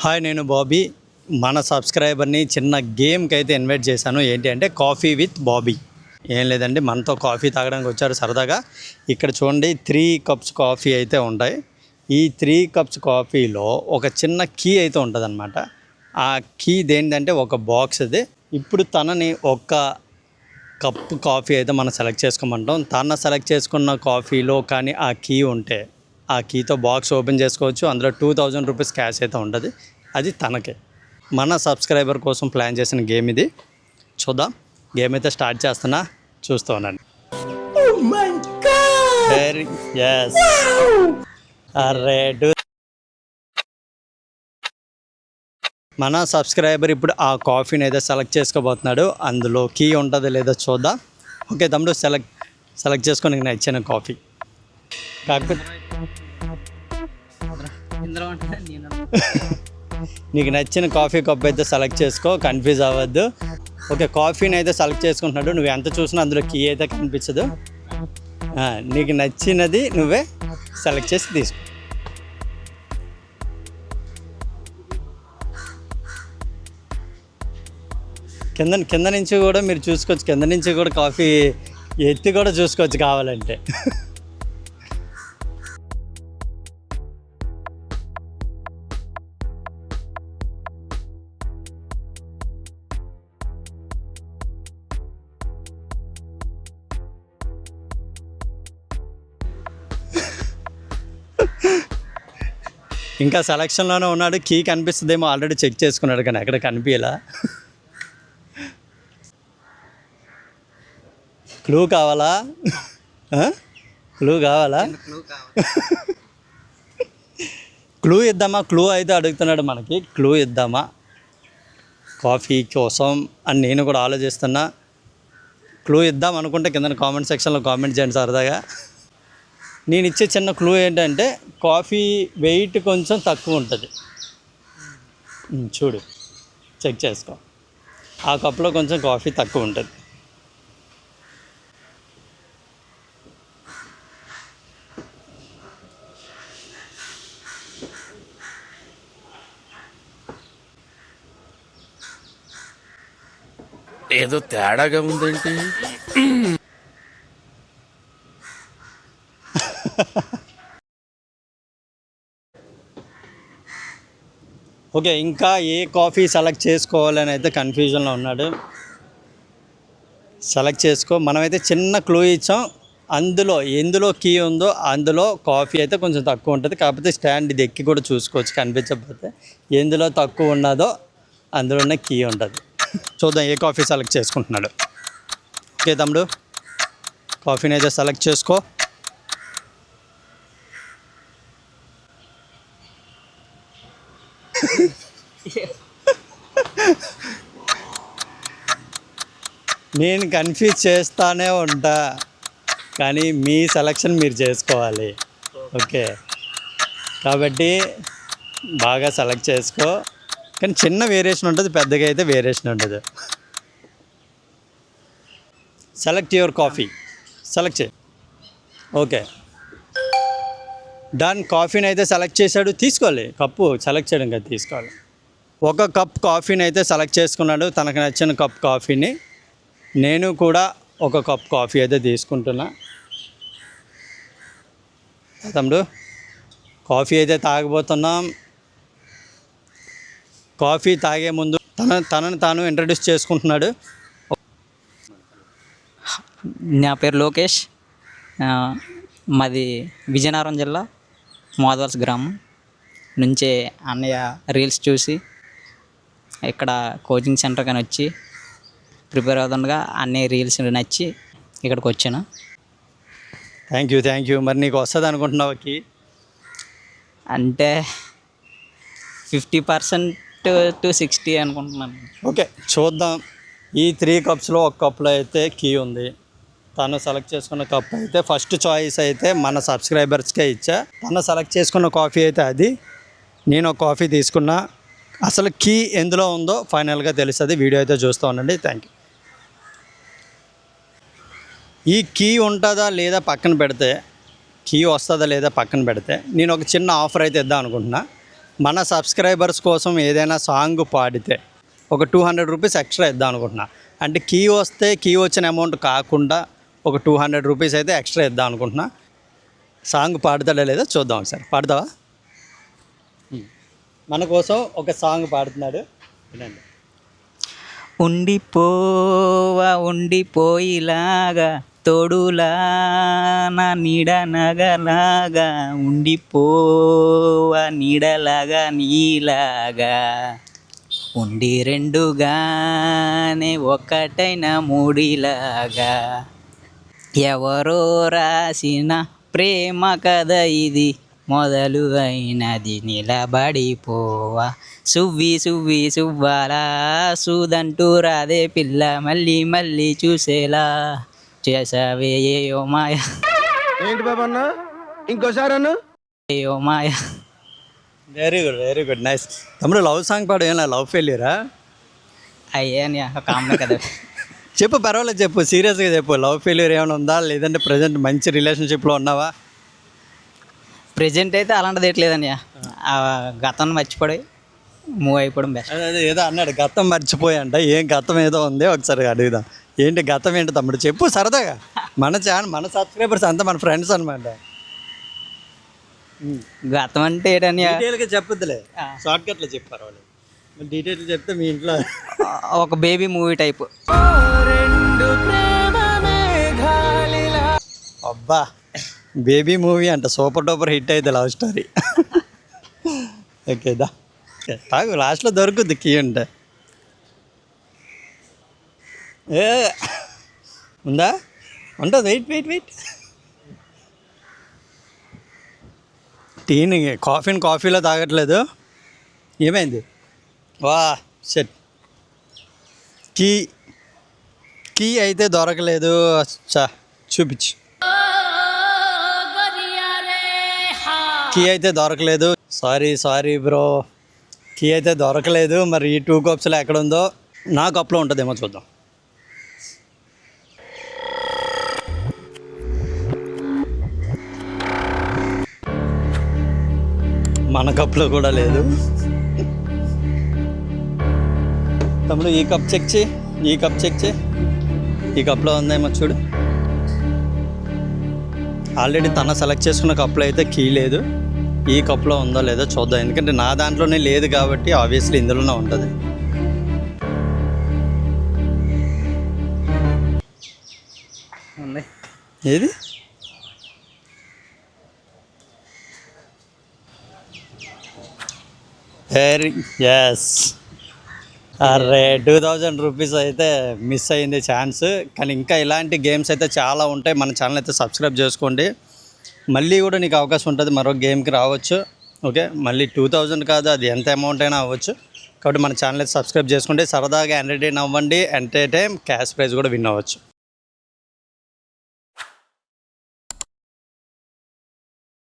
Hi, నేను బాబీ. మన సబ్స్క్రైబర్ని చిన్న గేమ్కి అయితే ఇన్వైట్ చేశాను. ఏంటి అంటే కాఫీ విత్ బాబీ. ఏం లేదండి, మనతో కాఫీ తాగడానికి వచ్చారు సరదాగా. ఇక్కడ చూడండి 3 కప్స్ కాఫీ అయితే ఉంటాయి. ఈ 3 కప్స్ కాఫీలో ఒక చిన్న కీ అయితే ఉంటుంది అనమాట. ఆ కీ దేనిదంటే ఒక బాక్స్ అది. ఇప్పుడు తనని ఒక కప్పు కాఫీ అయితే మనం సెలెక్ట్ చేసుకోమంటాం. తన సెలెక్ట్ చేసుకున్న కాఫీలో కానీ ఆ కీ ఉంటే ఆ కీతో బాక్స్ ఓపెన్ చేసుకోవచ్చు. అందులో 2000 రూపీస్ క్యాష్ అయితే ఉంటుంది. అది తనకే. మన సబ్స్క్రైబర్ కోసం ప్లాన్ చేసిన గేమ్ ఇది. చూద్దాం, గేమ్ అయితే స్టార్ట్ చేస్తున్నా, చూస్తూ ఉన్నాను. మన సబ్స్క్రైబర్ ఇప్పుడు ఆ కాఫీని అయితే సెలెక్ట్ చేసుకోబోతున్నాడు. అందులో కీ ఉంటుందో లేదో చూద్దాం. ఓకే తమ్ముడు, సెలెక్ట్ చేసుకొని నేను ఇచ్చాను కాఫీ. కాకపోతే నీకు నచ్చిన కాఫీ కప్ అయితే సెలెక్ట్ చేసుకో, కన్ఫ్యూజ్ అవ్వద్దు. ఓకే, కాఫీని అయితే సెలెక్ట్ చేసుకుంటున్నాడు. నువ్వు ఎంత చూసినా అందులో కీ అయితే కనిపించదు. నీకు నచ్చినది నువ్వే సెలెక్ట్ చేసి తీసుకో. కింద నుంచి కూడా మీరు చూసుకోవచ్చు. కింద నుంచి కూడా కాఫీ ఎత్తి కూడా చూసుకోవచ్చు కావాలంటే. ఇంకా సెలక్షన్లోనే ఉన్నాడు. కీ కనిపిస్తుందేమో, ఆల్రెడీ చెక్ చేసుకున్నాడు కానీ ఎక్కడ కనిపించలా. క్లూ కావాలా? క్లూ ఇద్దామా? క్లూ అయితే అడుగుతున్నాడు మనకి. క్లూ ఇద్దామా కాఫీ కోసం అని నేను కూడా ఆలోచిస్తున్నా. క్లూ ఇద్దాం అనుకుంటే కింద కామెంట్ సెక్షన్లో కామెంట్ చేయండి సరదాగా. నేను ఇచ్చే చిన్న క్లూ ఏంటంటే కాఫీ వెయిట్ కొంచెం తక్కువ ఉంటుంది. చూడు, చెక్ చేసుకో. ఆ కప్లో కొంచెం కాఫీ తక్కువ ఉంటుంది. ఏదో తేడాగా ఉందేంటి? ఓకే, ఇంకా ఏ కాఫీ సెలెక్ట్ చేసుకోవాలని అయితే కన్ఫ్యూజన్లో ఉన్నాడు. సెలెక్ట్ చేసుకో. మనమైతే చిన్న క్లూ ఇచ్చాం. అందులో ఎందులో కీ ఉందో అందులో కాఫీ అయితే కొంచెం తక్కువ ఉంటుంది. కాకపోతే స్టాండ్ ఇది ఎక్కి కూడా చూసుకోవచ్చు కనిపించకపోతే. ఎందులో తక్కువ ఉన్నదో అందులోనే కీ ఉంటుంది. చూద్దాం ఏ కాఫీ సెలెక్ట్ చేసుకుంటున్నాడు. ఓకే తమ్ముడు, కాఫీని అయితే సెలెక్ట్ చేసుకో. నేను కన్ఫ్యూజ్ చేస్తానే ఉంటా, కానీ మీ సెలక్షన్ మీరు చేసుకోవాలి. ఓకే, కాబట్టి బాగా సెలెక్ట్ చేసుకో. కానీ చిన్న వేరియేషన్ ఉంటుంది, పెద్దగా అయితే వేరియేషన్ ఉంటుంది. Select your coffee. సెలెక్ట్ చేయి. Okay done. కాఫీని అయితే సెలెక్ట్ చేశాడు. తీసుకోవాలి, కప్పు సెలెక్ట్ చేయడం కదా తీసుకోవాలి. ఒక కప్ కాఫీని అయితే సెలెక్ట్ చేసుకున్నాడు, తనకు నచ్చిన కప్ కాఫీని. నేను కూడా ఒక కప్ కాఫీ అయితే తీసుకుంటున్నా. తమ్ముడు, కాఫీ అయితే తాగబోతున్నాం. కాఫీ తాగే ముందు తనని తాను ఇంట్రడ్యూస్ చేసుకుంటున్నాడు. నా పేరు లోకేష్, మాది విజయనగరం జిల్లా మోదవలస గ్రామం నుంచే అన్నయ్య రీల్స్ చూసి ఇక్కడ కోచింగ్ సెంటర్ కానీ వచ్చి ప్రిపేర్ అవుతుండగా అన్నయ్య రీల్స్ నచ్చి ఇక్కడికి వచ్చాను. Thank you. మరి నీకు వస్తుంది అనుకుంటున్నావుకి? అంటే 50% to 60 అనుకుంటున్నాను. ఓకే చూద్దాం. ఈ 3 కప్స్లో ఒక కప్లో అయితే కీ ఉంది. తను సెలెక్ట్ చేసుకున్న కప్ అయితే ఫస్ట్ చాయిస్ అయితే మన సబ్స్క్రైబర్స్కే ఇచ్చా. తను సెలెక్ట్ చేసుకున్న కాఫీ అయితే అది. నేను ఒక కాఫీ తీసుకున్నా. అసలు కీ ఎందులో ఉందో ఫైనల్గా తెలుస్తుంది. వీడియో అయితే చూస్తూ ఉండండి. Thank you. ఈ కీ ఉంటుందా లేదా పక్కన పెడితే, కీ వస్తుందా లేదా పక్కన పెడితే నేను ఒక చిన్న ఆఫర్ అయితే ఇద్దాం అనుకుంటున్నా. మన సబ్స్క్రైబర్స్ కోసం ఏదైనా సాంగ్ పాడితే ఒక 200 రూపీస్ ఎక్స్ట్రా ఇద్దాం అనుకుంటున్నా. అంటే కీ వచ్చిన అమౌంట్ కాకుండా ఒక 200 రూపీస్ అయితే ఎక్స్ట్రా ఇద్దాం అనుకుంటున్నా. సాంగ్ పాడుతాడా లేదా చూద్దాం ఒకసారి. పాడతావా? మన కోసం ఒక సాంగ్ పాడుతున్నాడు, వినండి. ఉండిపోయిలాగా తోడులా నా నీడ నగలాగా ఉండిపోవా నీడలాగా నీలాగా ఉండి రెండుగానే ఒక్కటైన మూడిలాగా ఎవరో రాసిన ప్రేమ కథ ఇది మొదలు అయినది నిలబడిపోవా సువ్వాలా సుదంటూ రాదే పిల్ల మళ్ళీ మళ్ళీ చూసేలా చేసావే ఏయో మాయ ఏంటి బాబన్న ఇంకోసారి అన్న ఏయో మాయ. Very good nice. తమ్ముడు లవ్ సాంగ్ పాడు. ఏం లవ్ ఫెయిల్యూరా? అయ్యాని కామన్ కదా. చెప్పు, పర్వాలేదు చెప్పు, సీరియస్గా చెప్పు. లవ్ ఫెయిల్యూర్ ఏమైనా ఉందా, లేదంటే ప్రజెంట్ మంచి రిలేషన్షిప్లో ఉన్నావా? ప్రెజెంట్ అయితే అలాంటిది ఎట్లేదని గతం మర్చిపడి మూవ్ అయిపోవడం బెస్ట్. అదే ఏదో అన్నాడు గతం మర్చిపోయంట. ఏం గతం ఏదో ఉంది, ఒకసారి అడుగుదాం. ఏంటి గతం ఏంటి తమ్ముడు, చెప్పు సరదాగా. మన ఛానల్, మన సబ్స్క్రైబర్స్ అంతా మన ఫ్రెండ్స్ అనమాట. గతం అంటే ఏంటని డీటెయిల్గా చెప్పొద్దులే, షార్ట్కట్లో చెప్పు, పర్వాలేదు. డీటెయిల్గా చెప్తే మీ ఇంట్లో ఒక బేబీ మూవీ టైపు. అబ్బా, బేబీ మూవీ అంట, సూపర్ డూపర్ హిట్ అయితే లవ్ స్టోరీ. ఓకేదా, తాగు, లాస్ట్లో దొరుకుద్ది కీ అంటే. ఏ ఉందా? ఉంటుంది. వెయిట్ టీని కాఫీలో తాగట్లేదు. ఏమైంది? వా షట్, కీ అయితే దొరకలేదు. చూపించు. కీ అయితే దొరకలేదు. సారీ బ్రో, కీ అయితే దొరకలేదు. మరి ఈ 2 కప్స్లో ఎక్కడ ఉందో, నా కప్లో ఉంటుందేమో చూద్దాం. మన కప్లో కూడా లేదు. తమ్ముడు ఈ కప్ చెక్ చేయి, ఈ కప్లో ఉందేమో చూడు. ఆల్రెడీ తన సెలెక్ట్ చేసుకున్న కప్లో అయితే కీ లేదు. ఈ కప్లో ఉందో లేదో చూద్దాం. ఎందుకంటే నా దాంట్లోనే లేదు కాబట్టి ఆబ్వియస్లీ ఇందులోనే ఉంటుంది. ఏది? ఎస్. అరే 2000 రూపీస్ అయితే మిస్ అయింది ఛాన్స్. కానీ ఇంకా ఇలాంటి గేమ్స్ అయితే చాలా ఉంటాయి. మన ఛానల్ అయితే సబ్స్క్రైబ్ చేసుకోండి. మళ్ళీ కూడా నీకు అవకాశం ఉంటుంది, మరో గేమ్కి రావచ్చు. ఓకే, మళ్ళీ 2000 కాదు, అది ఎంత అమౌంట్ అయినా అవ్వచ్చు. కాబట్టి మన ఛానల్ అయితే సబ్స్క్రైబ్ చేసుకుంటే సరదాగా ఎంటర్టైన్ అవ్వండి. క్యాష్ ప్రైజ్ కూడా విన్ అవ్వచ్చు.